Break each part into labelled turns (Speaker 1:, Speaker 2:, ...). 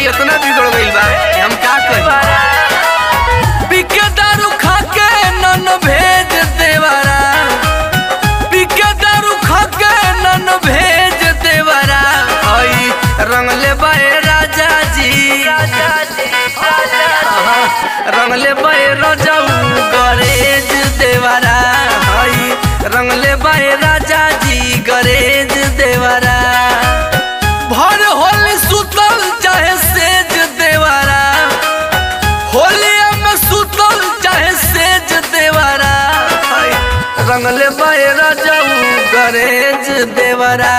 Speaker 1: भाई इतना बिगड़ गई बा हम का करी। पीके दारू खा के नन भेज देवरा, पीके दारू खा के नन भेज देवरा। आई रंगले बाए राजा जी, रंगले बाए रजाऊ गरेज देवरा। आई रंगले बाए राजा जी गरेज देवरा। भर होली सुतल चाहे सेज देवरा, होलिया में सुतल चाहे सेज देवरा। रंगले बाए राजाऊ गरेज देवरा।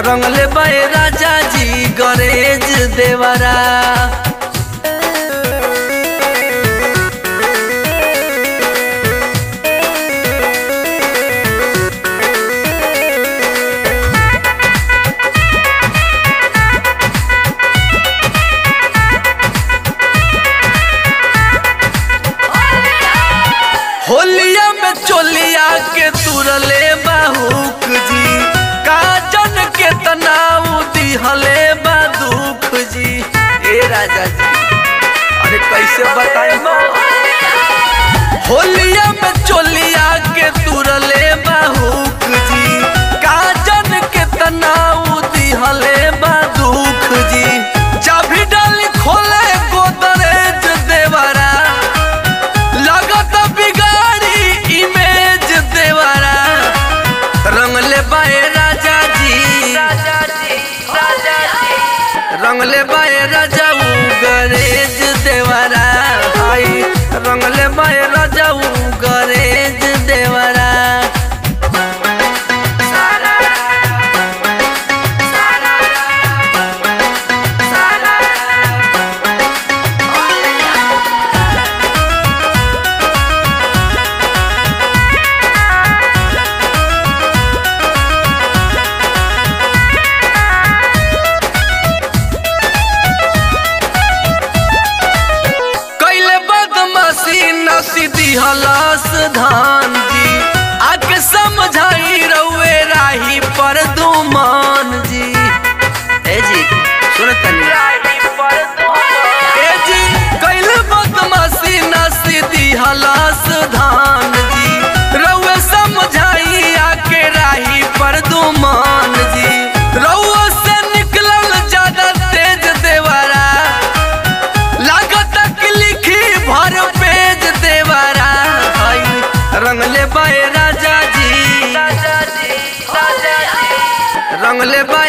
Speaker 1: रंगले बाए राजा जी गरेज देवरा। होलिया में चोलिया के तुरले बाहुक जी, काजन के तनाव दिहले बादुख जी। ए राजा जी अरे कैसे बताए। होलिया में चोलिया के तुरले बाहुक जी, काजन के तनाव दिहले बादुख जी। चाबी डाली खोले गोदरेज देवरा, लागत बिगाड़ी इमेज देवरा। रंगले बाए राजा जी, रंगले बाए राजाऊ गरेज देवरा। आई रंगले बाए राजाऊ गरेज देवरा। सीधी हलास धान जी, आके समझाई रउए राही पर दुमान जी। ए जी सुन तनी, ए जी कैल बदमाशी ना सीधी हलास धान जी, रउए समझाई आके राही पर दुमान जी। रउआ से निकलल ज्यादा तेज देवरा, लागत कि लिखी भर पेज देवरा। रंगले बाए राजा जी, रंगले बाए